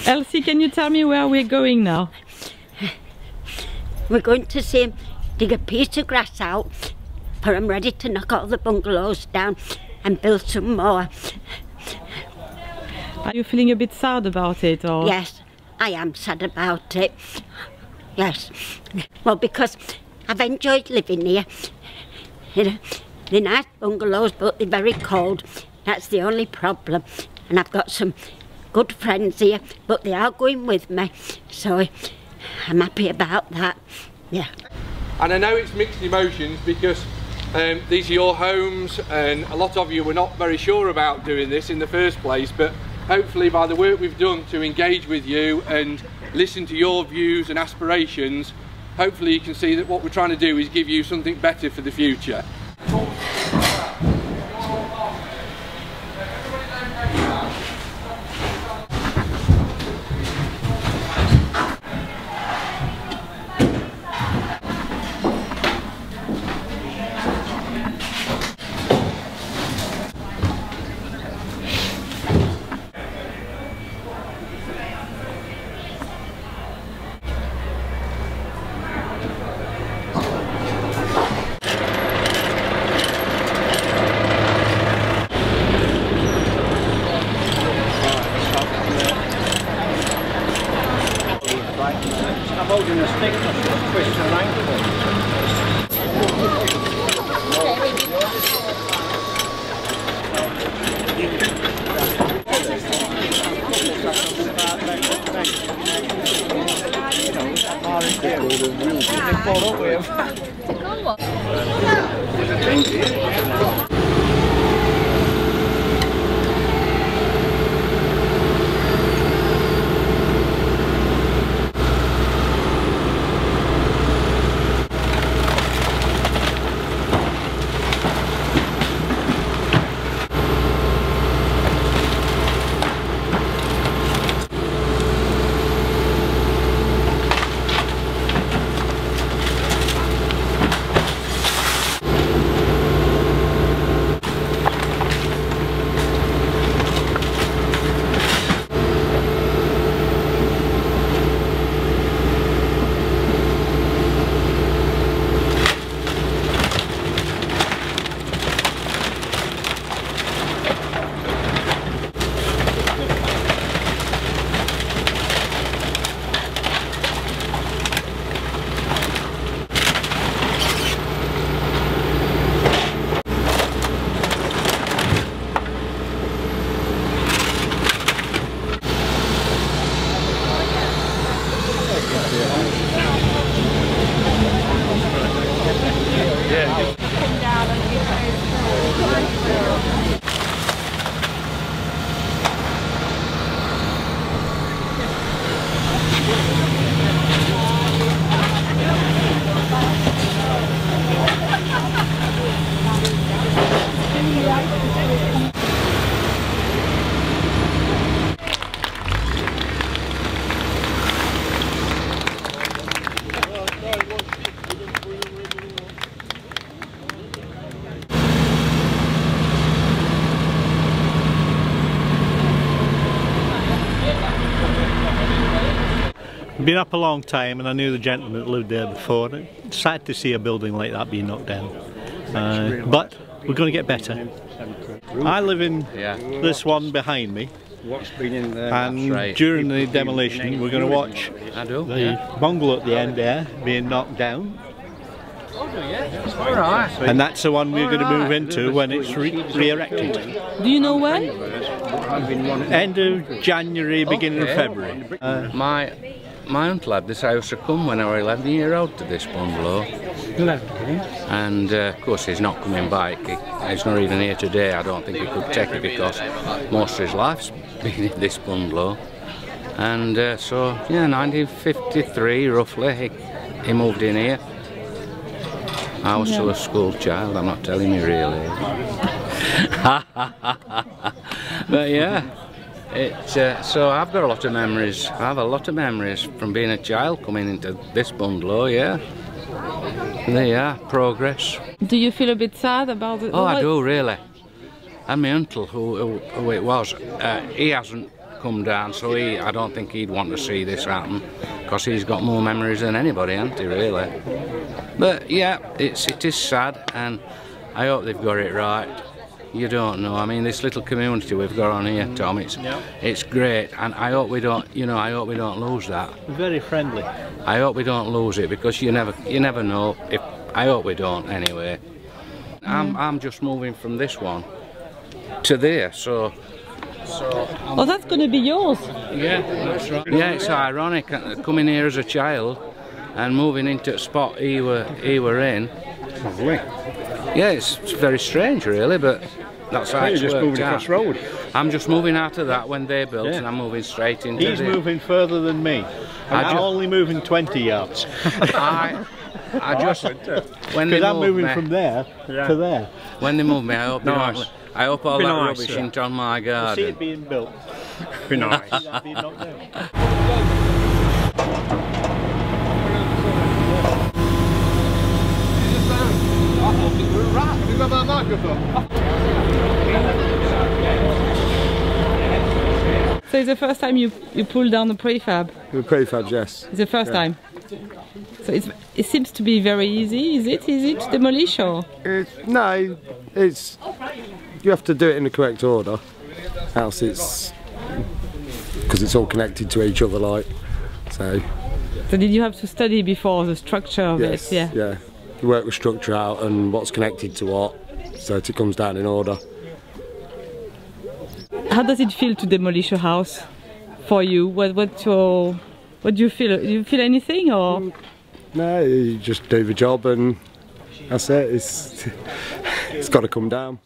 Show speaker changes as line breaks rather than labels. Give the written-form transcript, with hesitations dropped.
Elsie, can you tell me where we're going now?
We're going to see him dig a piece of grass out, for I'm ready to knock all the bungalows down and build some more.
Are you feeling a bit sad about it, or?
Yes, I am sad about it. Yes. Well, because I've enjoyed living here. They're nice bungalows, but they're very cold. That's the only problem. And I've got some good friends here, but they are going with me. So I'm happy about that. Yeah.
And I know it's mixed emotions because these are your homes, and a lot of you were not very sure about doing this in the first place, but hopefully by the work we've done to engage with you and listen to your views and aspirations, hopefully you can see that what we're trying to do is give you something better for the future.
I'm holding a stick to twist her ankle. Been up a long time, and I knew the gentleman that lived there before. It's sad to see a building like that being knocked down, but we're going to get better. I live in this one behind me, and during the demolition we're going to watch the bungalow at the end there being knocked down, and that's the one we're going to move into when it's re-erected.
Do you know when?
End of January, beginning of February.
My uncle had this house to come when I was 11-year-old to this bungalow. And of course he's not coming back. He's not even here today. I don't think he could take it because most of his life's been in this bungalow. And so, yeah, 1953 roughly, he moved in here. I was still a school child, I'm not telling you really. But yeah. So I've got a lot of memories. I have a lot of memories from being a child coming into this bungalow, yeah. There you are, progress.
Do you feel a bit sad about it?
Oh, I do, really. And my uncle, who it was, he hasn't come down, so I don't think he'd want to see this happen, because he's got more memories than anybody, hasn't he, really? But yeah, it is sad, and I hope they've got it right. You don't know. I mean, this little community we've got on here, Tom, it's great, and I hope we don't, you know, I hope we don't lose that.
Very friendly.
I hope we don't lose it, because you never know. I hope we don't anyway. I'm just moving from this one to there, so.
Oh, that's going to be yours.
Yeah, that's right. Yeah, it's ironic coming here as a child and moving into a spot he were in.
Lovely.
Yeah, it's very strange, really, but that's how it's
just
worked
moving
out.
across road.
I'm just moving out of that when they built, and I'm moving straight into
He's
there.
moving further than me. I'm only moving 20 yards.
I just when they
Because I'm
move
moving
me,
from there to there.
when they move me, I hope I hope all
Be
that
nice,
rubbish
yeah.
isn't on my
See
garden.
it being built.
Be nice.
See that being knocked down.
Have you got that microphone?
So it's the first time you pull down the prefab?
The prefabs, yes.
It's the first time? So it seems to be very easy, is it? Is it demolish or?
No, it's you have to do it in the correct order, else it's because it's all connected to each other, like so.
So did you have to study before the structure of
Yes,
it? Yeah.
yeah. You work the structure out and what's connected to what, so it comes down in order.
How does it feel to demolish a house for you? What do you feel? Do you feel anything or?
No, you just do the job and that's it. It's got to come down.